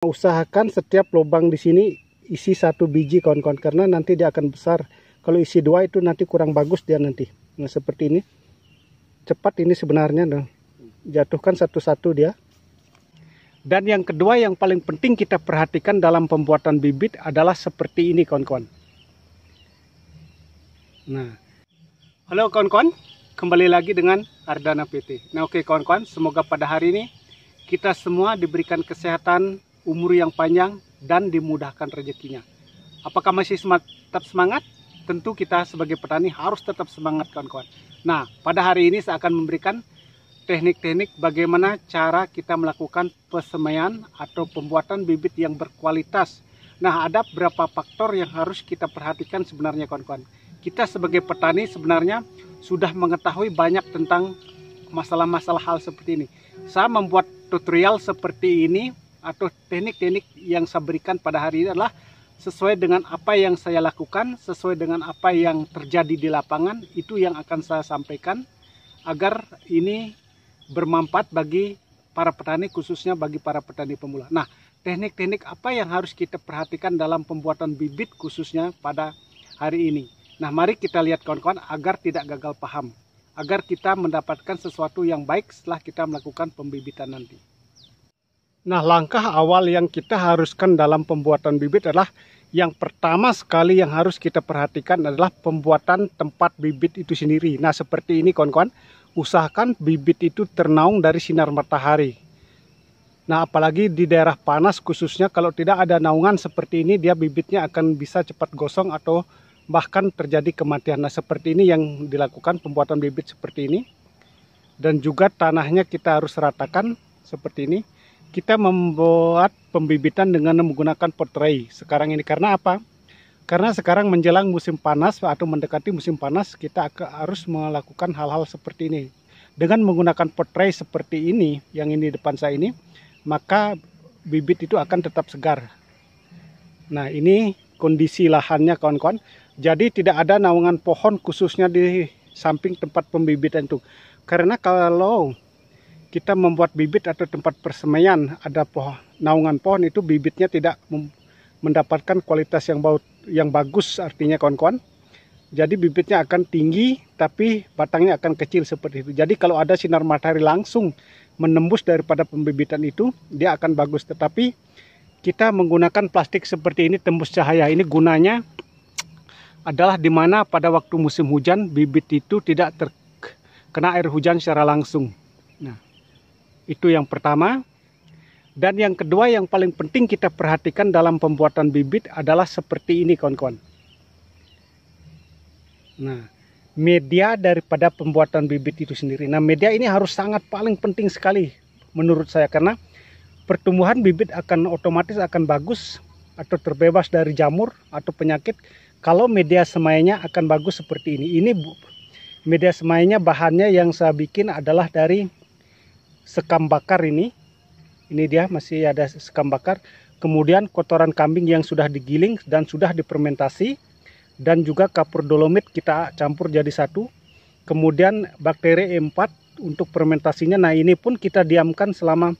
Usahakan setiap lubang di sini isi 1 biji kawan-kawan, karena nanti dia akan besar. Kalau isi 2 itu nanti kurang bagus dia nanti. Nah seperti ini. Cepat ini sebenarnya, nah. Jatuhkan satu-satu dia. Dan yang kedua yang paling penting kita perhatikan dalam pembuatan bibit adalah seperti ini kawan-kawan. Nah, halo kawan-kawan, kembali lagi dengan Ardana PT. Nah oke kawan-kawan, semoga pada hari ini kita semua diberikan kesehatan, umur yang panjang, dan dimudahkan rezekinya. Apakah masih tetap semangat? Tentu kita sebagai petani harus tetap semangat kawan-kawan. Nah, pada hari ini saya akan memberikan teknik-teknik bagaimana cara kita melakukan persemaian atau pembuatan bibit yang berkualitas. Nah, ada beberapa faktor yang harus kita perhatikan sebenarnya kawan-kawan. Kita sebagai petani sebenarnya sudah mengetahui banyak tentang masalah-masalah hal seperti ini. Saya membuat tutorial seperti ini atau teknik-teknik yang saya berikan pada hari ini adalah sesuai dengan apa yang saya lakukan, sesuai dengan apa yang terjadi di lapangan. Itu yang akan saya sampaikan agar ini bermanfaat bagi para petani, khususnya bagi para petani pemula. Nah, teknik-teknik apa yang harus kita perhatikan dalam pembuatan bibit khususnya pada hari ini. Nah, mari kita lihat kawan-kawan agar tidak gagal paham, agar kita mendapatkan sesuatu yang baik setelah kita melakukan pembibitan nanti. Nah, langkah awal yang kita haruskan dalam pembuatan bibit adalah yang pertama sekali yang harus kita perhatikan adalah pembuatan tempat bibit itu sendiri. Nah, seperti ini kawan-kawan, usahakan bibit itu ternaung dari sinar matahari. Nah, apalagi di daerah panas khususnya, kalau tidak ada naungan seperti ini, dia bibitnya akan bisa cepat gosong atau bahkan terjadi kematian. Nah, seperti ini yang dilakukan pembuatan bibit seperti ini. Dan juga tanahnya kita harus ratakan seperti ini. Kita membuat pembibitan dengan menggunakan pot tray sekarang ini. Karena apa? Karena sekarang menjelang musim panas atau mendekati musim panas, kita harus melakukan hal-hal seperti ini. Dengan menggunakan pot tray seperti ini, yang ini depan saya ini, maka bibit itu akan tetap segar. Nah, ini kondisi lahannya kawan-kawan. Jadi tidak ada naungan pohon khususnya di samping tempat pembibitan itu. Karena kalau kita membuat bibit atau tempat persemaian ada naungan pohon, itu bibitnya tidak mendapatkan kualitas yang bagus artinya kawan-kawan. Jadi bibitnya akan tinggi tapi batangnya akan kecil seperti itu. Jadi kalau ada sinar matahari langsung menembus daripada pembibitan itu, dia akan bagus. Tetapi kita menggunakan plastik seperti ini tembus cahaya. Ini gunanya adalah di mana pada waktu musim hujan bibit itu tidak terkena air hujan secara langsung. Nah, itu yang pertama. Dan yang kedua yang paling penting kita perhatikan dalam pembuatan bibit adalah seperti ini kawan-kawan. Nah, media daripada pembuatan bibit itu sendiri. Nah, media ini harus sangat paling penting sekali menurut saya. Karena pertumbuhan bibit otomatis akan bagus atau terbebas dari jamur atau penyakit kalau media semainya akan bagus seperti ini. Ini media semainya bahannya yang saya bikin adalah dari sekam bakar ini. Ini dia masih ada sekam bakar. Kemudian kotoran kambing yang sudah digiling dan sudah difermentasi. Dan juga kapur dolomit kita campur jadi satu. Kemudian bakteri E4 untuk fermentasinya. Nah, ini pun kita diamkan selama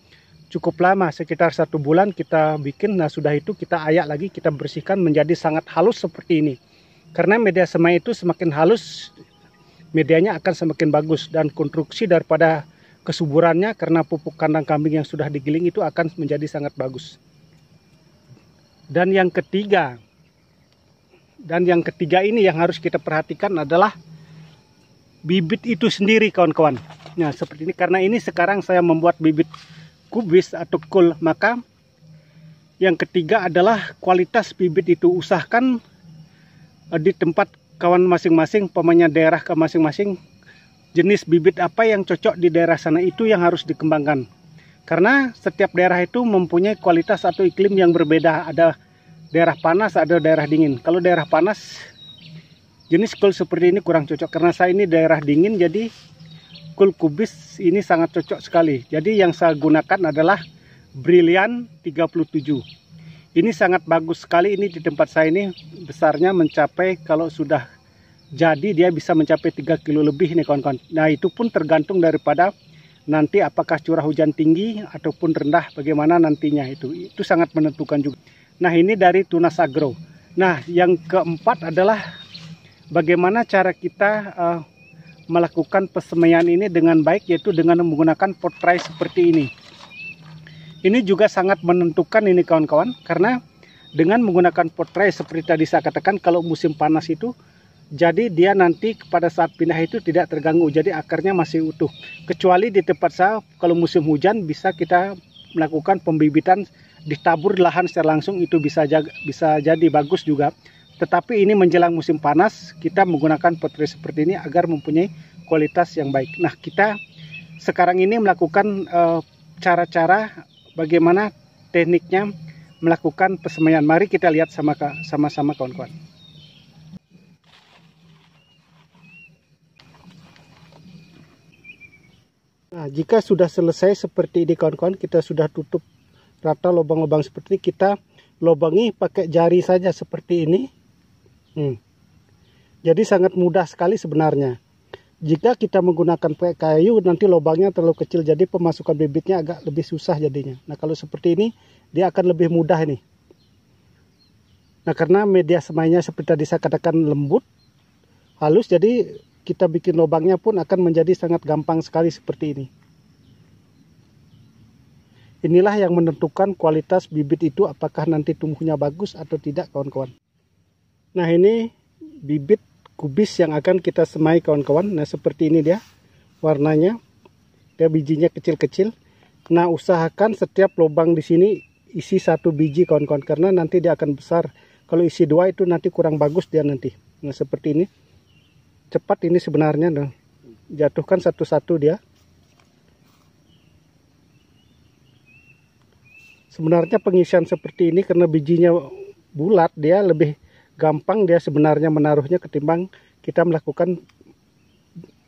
cukup lama, sekitar 1 bulan kita bikin. Nah, sudah itu kita ayak lagi, kita bersihkan menjadi sangat halus seperti ini. Karena media semai itu semakin halus, medianya akan semakin bagus. Dan konstruksi daripada kesuburannya karena pupuk kandang kambing yang sudah digiling itu akan menjadi sangat bagus. Dan yang ketiga ini yang harus kita perhatikan adalah bibit itu sendiri kawan-kawan. Nah, seperti ini. Karena ini sekarang saya membuat bibit kubis atau kul, maka yang ketiga adalah kualitas bibit itu. Usahakan di tempat kawan masing-masing, pemanya daerah ke masing-masing, jenis bibit apa yang cocok di daerah sana itu yang harus dikembangkan. Karena setiap daerah itu mempunyai kualitas atau iklim yang berbeda. Ada daerah panas, ada daerah dingin. Kalau daerah panas, jenis kul seperti ini kurang cocok. Karena saya ini daerah dingin, jadi kul kubis ini sangat cocok sekali. Jadi yang saya gunakan adalah Brilliant 37. Ini sangat bagus sekali. Ini di tempat saya ini besarnya mencapai, kalau sudah jadi dia bisa mencapai 3 kilo lebih nih kawan-kawan. Nah, itu pun tergantung daripada nanti apakah curah hujan tinggi ataupun rendah, bagaimana nantinya itu sangat menentukan juga. Nah, ini dari Tunas Agro. Nah, yang keempat adalah bagaimana cara kita melakukan pesemaian ini dengan baik, yaitu dengan menggunakan pot tray seperti ini. Ini juga sangat menentukan ini kawan-kawan, karena dengan menggunakan pot tray seperti tadi saya katakan, kalau musim panas itu, jadi dia nanti pada saat pindah itu tidak terganggu, jadi akarnya masih utuh. Kecuali di tempat saya, kalau musim hujan bisa kita melakukan pembibitan, ditabur lahan secara langsung, itu bisa jadi bagus juga. Tetapi ini menjelang musim panas, kita menggunakan pot tray seperti ini agar mempunyai kualitas yang baik. Nah, kita sekarang ini melakukan cara-cara bagaimana tekniknya melakukan pesemaian. Mari kita lihat sama-sama kawan-kawan. Nah, jika sudah selesai seperti ini kawan-kawan, kita sudah tutup rata lubang-lubang seperti ini, kita lubangi pakai jari saja seperti ini. Jadi sangat mudah sekali sebenarnya. Jika kita menggunakan pakai kayu, nanti lubangnya terlalu kecil, jadi pemasukan bibitnya agak lebih susah jadinya. Nah, kalau seperti ini dia akan lebih mudah ini. Nah, karena media semainya seperti tadi saya katakan lembut, halus, jadi kita bikin lubangnya pun akan menjadi sangat gampang sekali seperti ini. Inilah yang menentukan kualitas bibit itu, apakah nanti tumbuhnya bagus atau tidak kawan-kawan. Nah, ini bibit kubis yang akan kita semai kawan-kawan. Nah, seperti ini dia warnanya. Dia bijinya kecil-kecil. Nah, usahakan setiap lubang di sini isi 1 biji kawan-kawan, karena nanti dia akan besar. Kalau isi 2 itu nanti kurang bagus dia nanti. Nah, seperti ini. Cepat ini sebenarnya. Nah, jatuhkan satu-satu dia. Sebenarnya pengisian seperti ini karena bijinya bulat, dia lebih gampang dia sebenarnya menaruhnya ketimbang kita melakukan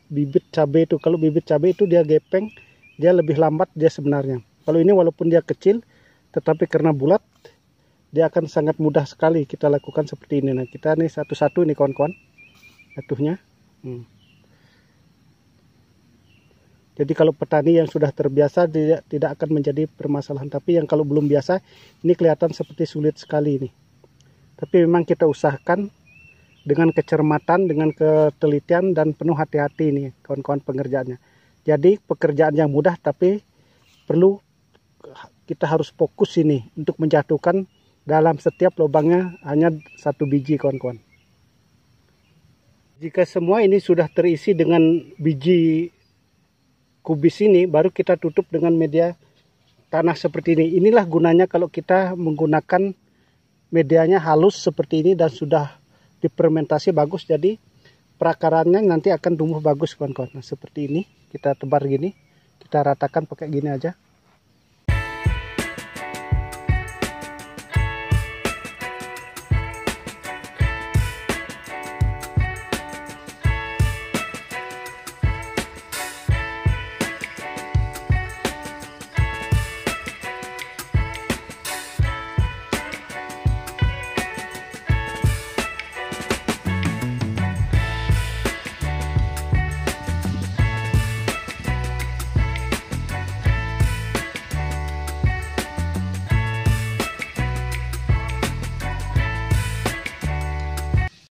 bibit cabai itu. Kalau bibit cabai itu dia gepeng, dia lebih lambat dia sebenarnya. Kalau ini walaupun dia kecil, tetapi karena bulat, dia akan sangat mudah sekali kita lakukan seperti ini. Nah, kita nih satu-satu ini kawan-kawan, jatuhnya. Jadi kalau petani yang sudah terbiasa tidak akan menjadi permasalahan. Tapi yang kalau belum biasa, ini kelihatan seperti sulit sekali ini. Tapi memang kita usahakan dengan kecermatan, dengan ketelitian, dan penuh hati-hati ini kawan-kawan pengerjaannya. Jadi pekerjaan yang mudah, tapi perlu kita harus fokus ini untuk menjatuhkan dalam setiap lubangnya hanya 1 biji kawan-kawan. Jika semua ini sudah terisi dengan biji kubis ini, baru kita tutup dengan media tanah seperti ini. Inilah gunanya kalau kita menggunakan medianya halus seperti ini dan sudah difermentasi bagus, jadi perakarannya nanti akan tumbuh bagus kawan-kawan. Nah, seperti ini kita tebar gini, kita ratakan pakai gini aja.